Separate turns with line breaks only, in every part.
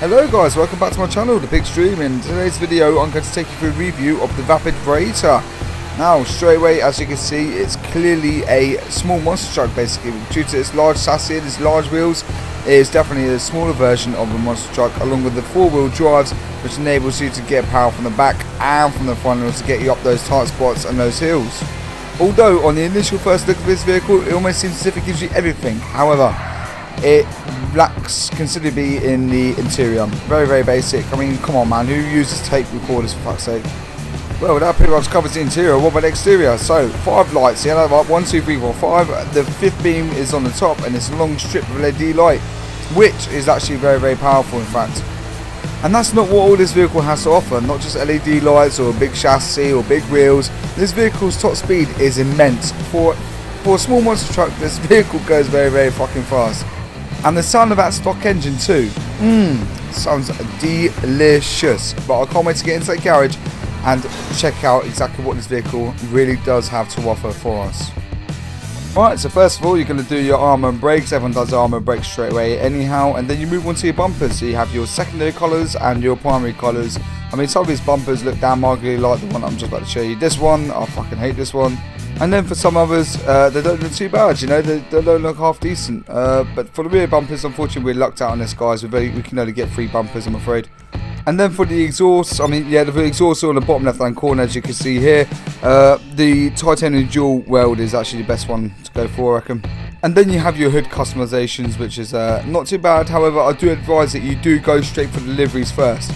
Hello guys, welcome back to my channel, the PIGZ. In today's video I'm going to take you through a review of the Vapid Riata. Now straight away, as you can see, it's clearly a small monster truck basically. Due to its large chassis and its large wheels, it is definitely a smaller version of a monster truck, along with the four-wheel drives, which enables you to get power from the back and from the front wheels to get you up those tight spots and those hills. Although on the initial first look of this vehicle, it almost seems as if it gives you everything. However, it lacks considerably in the interior. Very basic. I mean, come on man, who uses tape recorders for fuck's sake? Well, that pretty much covers the interior. What about the exterior? So 5 lights, yeah, like 1, 2, 3, 4, 5. The 5th beam is on the top and it's a long strip of LED light, which is actually very powerful in fact. And that's not what all this vehicle has to offer, not just LED lights or a big chassis or big wheels. This vehicle's top speed is immense. For a small monster truck, this vehicle goes very fucking fast. And the sound of that stock engine too, sounds delicious. But I can't wait to get into that garage and check out exactly what this vehicle really does have to offer for us. Right, so first of all you're going to do your armour and brakes. Everyone does armour and brakes straight away anyhow, and then you move on to your bumpers. So you have your secondary colours and your primary colours. I mean, some of these bumpers look damn ugly, like the one I'm just about to show you. This one, I fucking hate this one. And then for some others, they don't look too bad, you know, they don't look half decent. But for the rear bumpers, unfortunately we're lucked out on this, guys. We can only get 3 bumpers, I'm afraid. And then for the exhaust, I mean, yeah, the exhaust on the bottom left hand corner, as you can see here. The titanium dual weld is actually the best one to go for, I reckon. And then you have your hood customizations, which is not too bad. However, I do advise that you do go straight for the liveries first.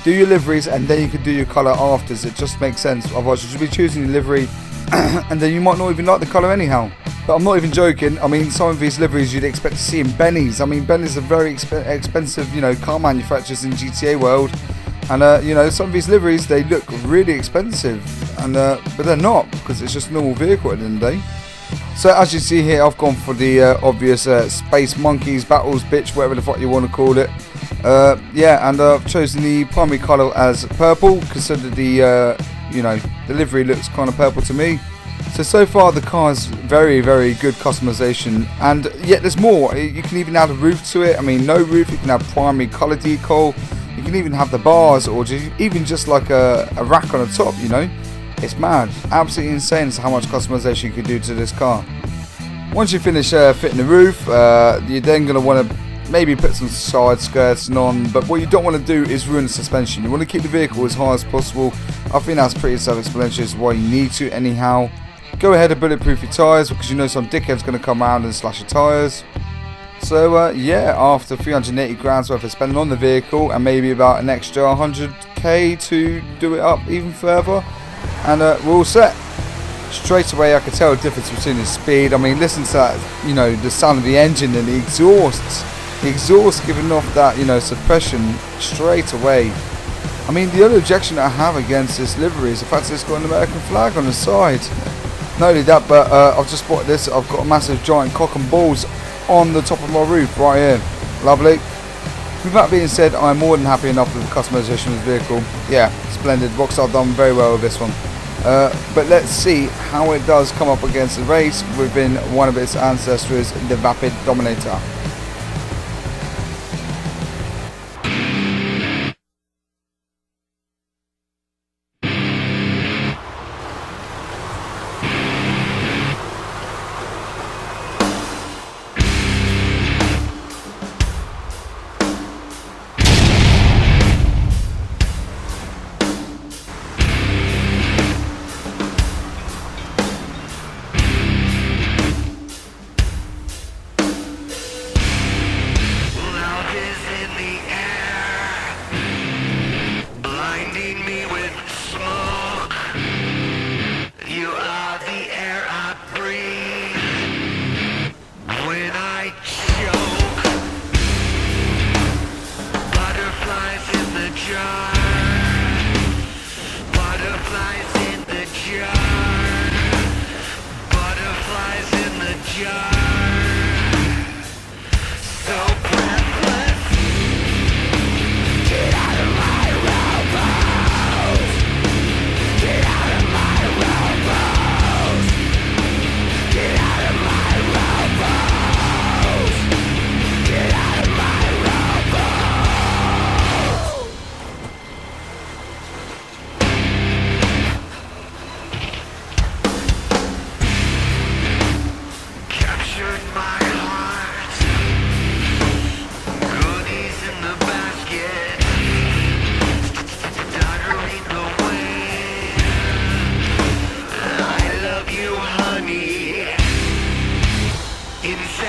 Do your liveries and then you can do your colour after. It just makes sense. Otherwise you should be choosing your livery and then you might not even like the colour anyhow. But I'm not even joking. I mean, some of these liveries you'd expect to see in Benny's. I mean, Benny's are very expensive, you know, car manufacturers in GTA world. And you know, some of these liveries, they look really expensive, and but they're not, because it's just a normal vehicle at the end of the day. So as you see here, I've gone for the obvious Space Monkeys Battles bitch, whatever the fuck you want to call it. Yeah, and I've chosen the primary colour as purple, considering the you know, the livery looks kind of purple to me. So far the car is very good customization, and yet there's more. You can even add a roof to it. I mean, no roof, you can have primary colour decal. You can even have the bars, or even just like a rack on the top, you know. It's mad, absolutely insane as how much customization you can do to this car. Once you finish fitting the roof, you're then going to want to maybe put some side skirts on, but what you don't want to do is ruin the suspension. You want to keep the vehicle as high as possible. I think that's pretty self-explanatory as why you need to anyhow. Go ahead and bulletproof your tyres, because you know some dickhead's going to come around and slash your tyres. So yeah, after 380 grand's worth of spending on the vehicle and maybe about an extra 100k to do it up even further, and we're all set. Straight away I could tell the difference between the speed. I mean, listen to that, you know, the sound of the engine and the exhausts. The exhaust giving off that, you know, suppression straight away. I mean, the only objection I have against this livery is the fact that it's got an American flag on the side. Not only that, but I've just spotted this. I've got a massive giant cock and balls on the top of my roof right here. Lovely. With that being said, I'm more than happy enough with the customization of this vehicle. Yeah, splendid. Rockstar done very well with this one. But let's see how it does come up against the race within one of its ancestors, the Vapid Dominator.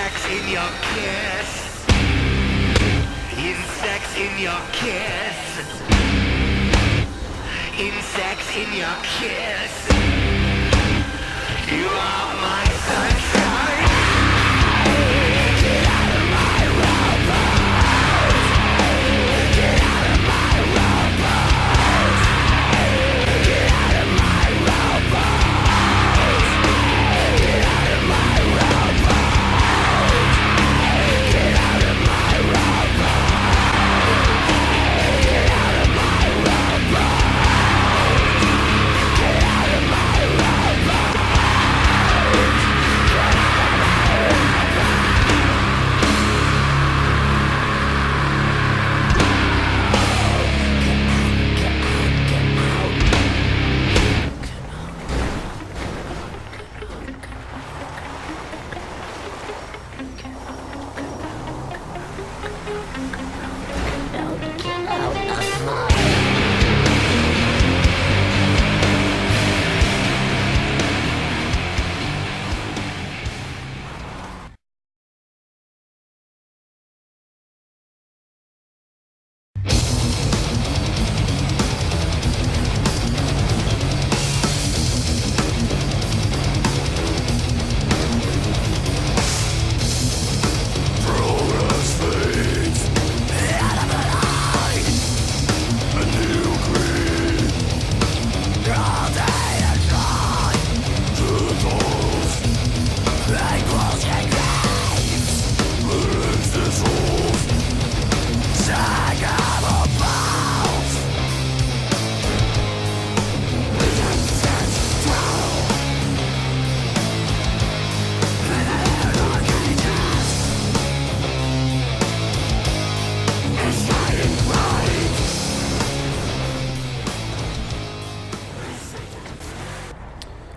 Insects in your kiss. Insects in your kiss. Insects in your kiss. You are my sunshine. Get out of my rowboat. Get out of my rowboat. Get out of my rowboat. Get out of my rowboat. Get out of my rowboat. Get out of my rowboat. Get out of my rowboat.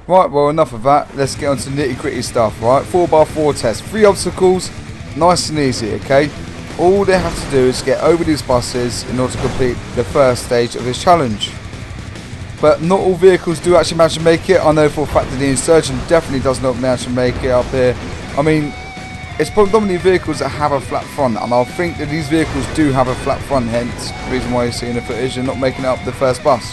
Right, well, enough of that. Let's get on to nitty gritty stuff, right? 4x4 test. 3 obstacles, nice and easy, okay? All they have to do is get over these buses in order to complete the first stage of this challenge. But not all vehicles do actually manage to make it. I know for a fact that the Insurgent definitely does not manage to make it up here. I mean, it's predominantly vehicles that have a flat front, and I think that these vehicles do have a flat front, hence the reason why you're seeing the footage and not making it up the first bus.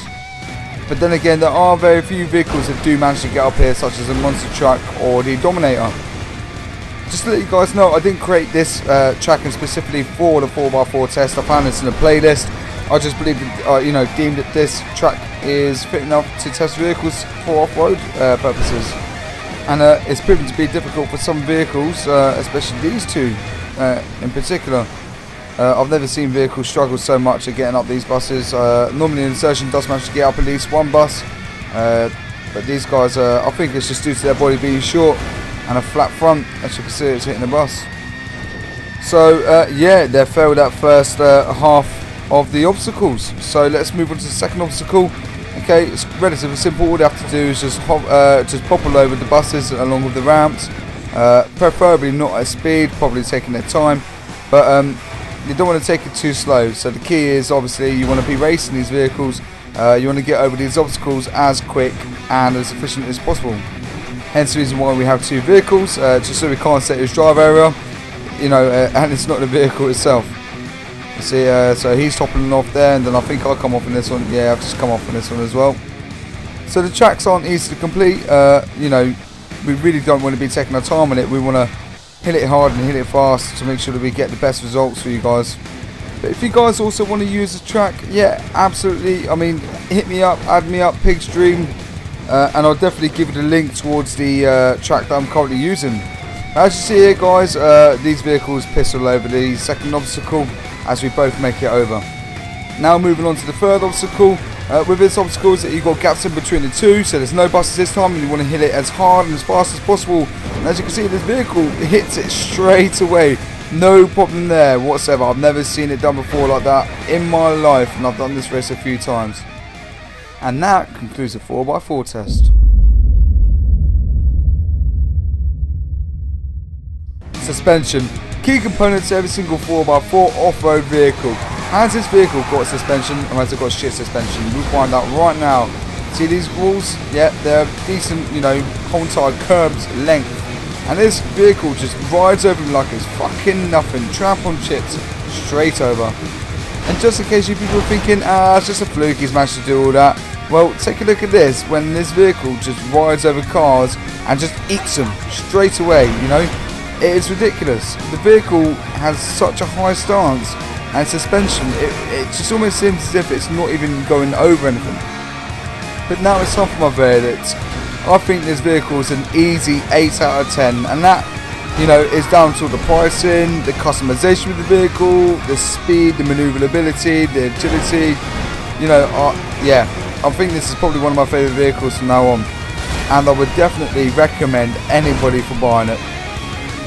But then again, there are very few vehicles that do manage to get up here, such as a monster truck or the Dominator. Just to let you guys know, I didn't create this tracking specifically for the 4x4 test. I found this in a playlist. I just believe that, deemed that this track is fit enough to test vehicles for off-road purposes. And it's proven to be difficult for some vehicles, especially these two in particular. I've never seen vehicles struggle so much at getting up these buses. Normally an Insurgent does manage to get up at least one bus, but these guys, I think it's just due to their body being short and a flat front. As you can see, it's hitting the bus. So yeah, they failed that first half of the obstacles. So let's move on to the second obstacle. Okay, it's relatively simple. All they have to do is just popple over the buses along with the ramps, preferably not at speed, probably taking their time, but you don't want to take it too slow. So the key is obviously you want to be racing these vehicles. You want to get over these obstacles as quick and as efficient as possible. Hence the reason why we have two vehicles, just so we can't set his drive area, and it's not the vehicle itself. You see, so he's toppling off there, and then I think I'll come off in this one. Yeah, I've just come off in this one as well. So the tracks aren't easy to complete. We really don't want to be taking our time on it. We want to hit it hard and hit it fast to make sure that we get the best results for you guys. But if you guys also want to use the track, yeah, absolutely. I mean, hit me up, add me up, PIGZ, and I'll definitely give you the link towards the track that I'm currently using. As you see here, guys, these vehicles piss all over the second obstacle as we both make it over. Now moving on to the third obstacle. With this obstacle is that you've got gaps in between the two, so there's no buses this time, and you want to hit it as hard and as fast as possible. And as you can see, this vehicle hits it straight away. No problem there whatsoever. I've never seen it done before like that in my life, and I've done this race a few times. And that concludes the 4x4 test. Suspension. Key components to every single 4x4 off-road vehicle. Has this vehicle got suspension, or has it got shit suspension? We'll find out right now. See these walls? Yeah, they're decent, whole entire curb's length. and this vehicle just rides over him like it's fucking nothing. Tramp on chips, straight over. And just in case you people are thinking, it's just a fluke, he's managed to do all that. Well, take a look at this, when this vehicle just rides over cars and just eats them straight away, you know. It is ridiculous. The vehicle has such a high stance and suspension, it just almost seems as if it's not even going over anything. But now it's time for my verdict. I think this vehicle is an easy 8 out of 10, and that, you know, is down to the pricing, the customization of the vehicle, the speed, the manoeuvrability, the agility. You know, yeah, I think this is probably one of my favourite vehicles from now on, and I would definitely recommend anybody for buying it.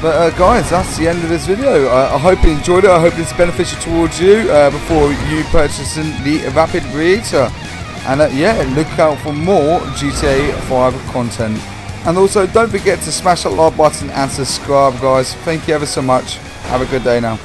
But guys, that's the end of this video. I hope you enjoyed it. I hope it's beneficial towards you before you purchasing the Vapid Riata. And yeah, look out for more GTA 5 content. And also, don't forget to smash that like button and subscribe, guys. Thank you ever so much. Have a good day now.